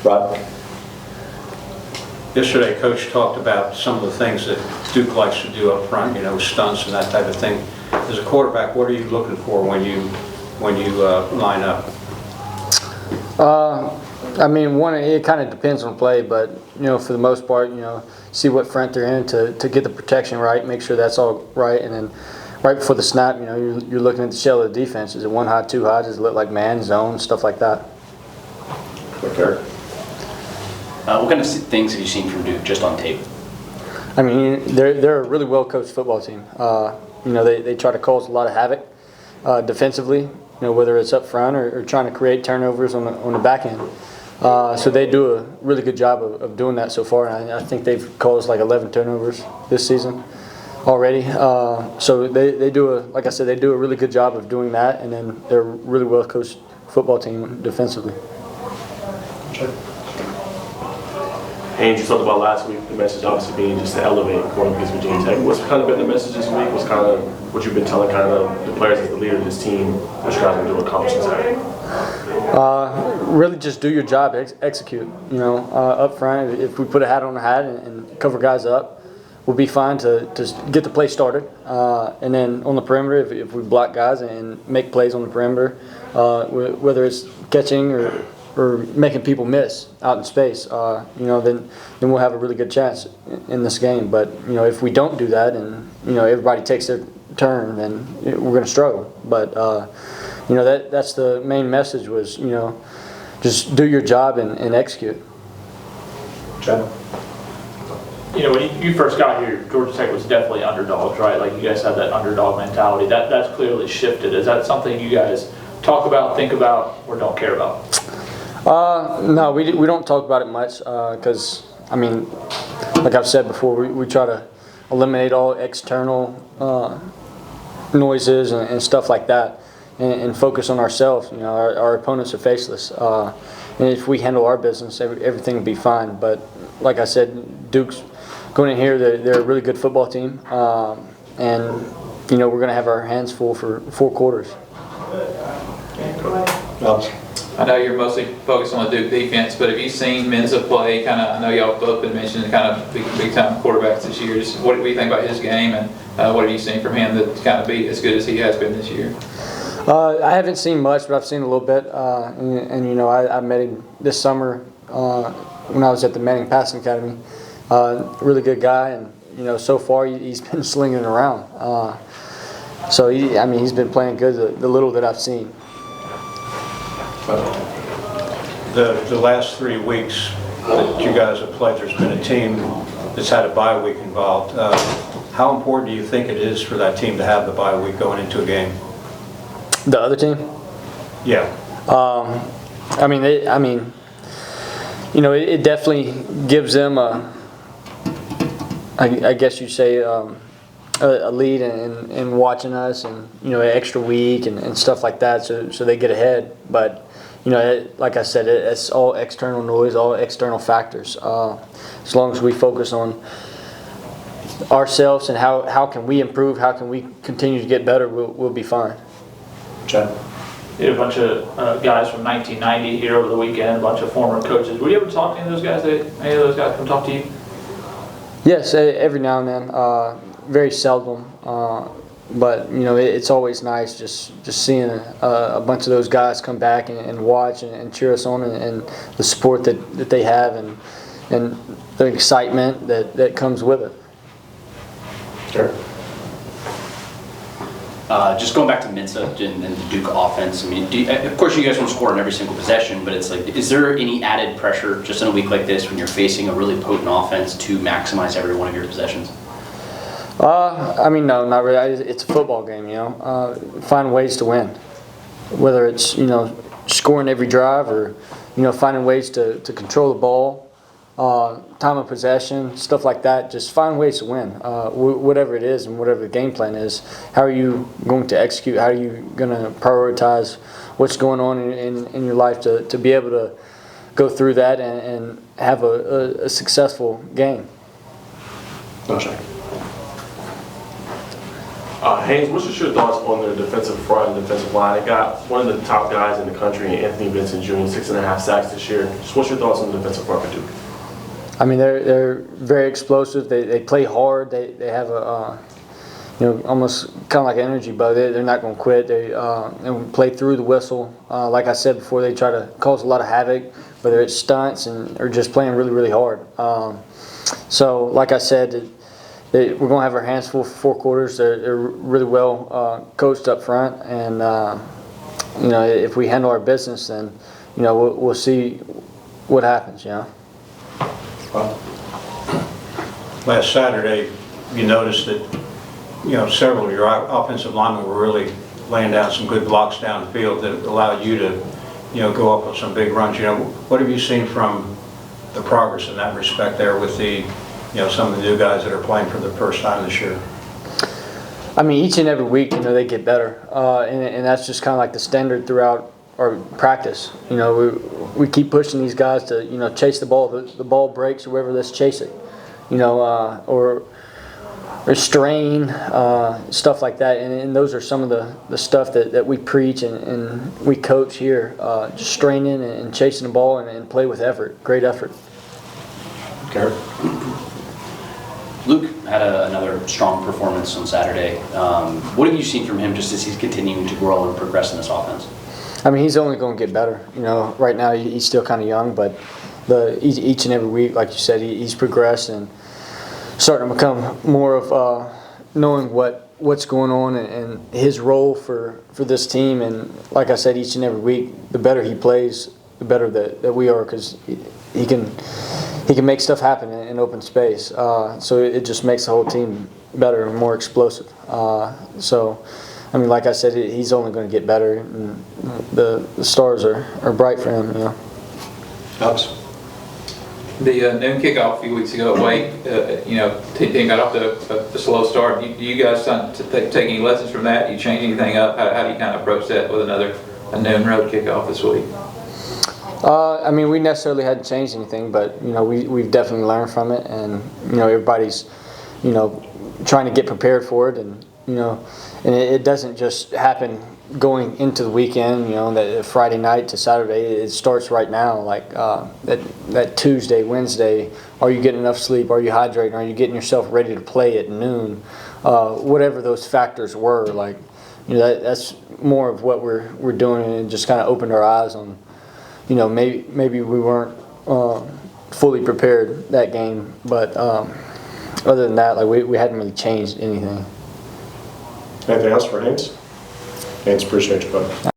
Rod? Yesterday, Coach talked about some of the things that Duke likes to do up front, stunts and that type of thing. As a quarterback, what are you looking for when you line up? One, it kind of depends on play, but for the most part, see what front they're in to get the protection right, make sure that's all right, and then right before the snap, you're looking at the shell of the defense. Is it one high, two high? Does it look like man, zone, stuff like that? Okay. What kind of things have you seen from Duke just on tape? They're a really well coached football team. They try to cause a lot of havoc defensively. Whether it's up front or trying to create turnovers on the back end. So they do a really good job of doing that so far. And I think they've caused like 11 turnovers this season already. So they do like I said, they do a really good job of doing that. And then they're a really well coached football team defensively. Haynes, you talked about last week, the message obviously being just to elevate going against Virginia Tech. What's kind of been the message this week? What's kind of what you've been telling kind of the players as the leader of this team, what you guys are going to accomplish this Saturday? Really just do your job, execute. Up front, if we put a hat on the hat and cover guys up, we'll be fine to get the play started. And then on the perimeter, if we block guys and make plays on the perimeter, whether it's catching or making people miss out in space, then we'll have a really good chance in this game. But if we don't do that and everybody takes their turn, then we're going to struggle. But that's the main message was just do your job and execute. Chad? When you first got here, Georgia Tech was definitely underdogs, right? Like you guys had that underdog mentality. That's clearly shifted. Is that something you guys talk about, think about, or don't care about? No, we don't talk about it much because, like I've said before, we try to eliminate all external noises and stuff like that and focus on ourselves. Our opponents are faceless. And if we handle our business, everything will be fine. But like I said, Duke's going in here, they're a really good football team. And, we're going to have our hands full for 4 quarters. I know you're mostly focused on the Duke defense, but have you seen Mensa play? I know y'all both been mentioning kind of big time quarterbacks this year. Just what do you think about his game, and what have you seen from him that's kind of be as good as he has been this year? I haven't seen much, but I've seen a little bit. I met him this summer when I was at the Manning Passing Academy. Really good guy, and so far he's been slinging it around. So he's been playing good. The little that I've seen. The last 3 weeks that you guys have played, there's been a team that's had a bye week involved. How important do you think it is for that team to have the bye week going into a game? The other team? Yeah. It definitely gives them I guess you'd say a lead in watching us, and an extra week and stuff like that, so they get ahead. But like I said, it's all external noise, all external factors. As long as we focus on ourselves and how can we improve, how can we continue to get better, we'll be fine. Chad? You had a bunch of guys from 1990 here over the weekend, a bunch of former coaches. Were you ever talk to any of those guys? Any of those guys come talk to you? Yes, every now and then. Very seldom, but it's always nice just seeing a bunch of those guys come back and watch and cheer us on, and the support that they have and the excitement that comes with it. Sure. Just going back to Mensa and the Duke offense, of course you guys won't score on every single possession, but it's like, is there any added pressure just in a week like this when you're facing a really potent offense to maximize every one of your possessions? No, not really. It's a football game, Find ways to win. Whether it's, scoring every drive or, finding ways to control the ball, time of possession, stuff like that. Just find ways to win. Whatever it is and whatever the game plan is, how are you going to execute? How are you going to prioritize what's going on in your life to be able to go through that and have a successful game? No, sure. Haynes, what's just your thoughts on the defensive front and defensive line? They got one of the top guys in the country, Anthony Benson Jr., 6.5 sacks this year. Just what's your thoughts on the defensive front for Duke? I mean, they're very explosive. They play hard. They have a almost kind of like an energy bug. They're not going to quit. They play through the whistle. Like I said before, they try to cause a lot of havoc, whether it's stunts or just playing really, really hard. So, like I said, we're going to have our hands full for 4 quarters. They're really well coached up front, and if we handle our business, then we'll see what happens. Last Saturday, you noticed that several of your offensive linemen were really laying down some good blocks downfield that allowed you to go up with some big runs. What have you seen from the progress in that respect there with the some of the new guys that are playing for the first time this year? I mean, each and every week, they get better, and that's just kind of like the standard throughout our practice. We keep pushing these guys to chase the ball. The ball breaks or whatever, let's chase it. Or strain, stuff like that, and those are some of the stuff that we preach and we coach here. Just straining and chasing the ball and play with effort, great effort. Garrett? Luke had another strong performance on Saturday. What have you seen from him just as he's continuing to grow and progress in this offense? I mean, he's only going to get better. Right now he's still kind of young, but each and every week, like you said, he's progressed and starting to become more of knowing what's going on and his role for this team. And like I said, each and every week, the better he plays, the better that we are, because he can make stuff happen in open space. So it just makes the whole team better and more explosive. So, I mean, like I said, he's only going to get better, and the stars are bright for him. Ups. The noon kickoff a few weeks ago at Wake, team got off to a slow start. Do you guys take any lessons from that? Do you change anything up? How do you kind of approach that with a noon road kickoff this week? I mean, we necessarily hadn't changed anything, but we've definitely learned from it, and everybody's trying to get prepared for it, and and it doesn't just happen going into the weekend. That Friday night to Saturday, it starts right now. Like that Tuesday, Wednesday, are you getting enough sleep? Are you hydrating? Are you getting yourself ready to play at noon? Whatever those factors were, like that's more of what we're doing, and just kind of opened our eyes on. Maybe we weren't fully prepared that game, but other than that, like we hadn't really changed anything. Anything else for Haynes? Haynes, appreciate you, buddy.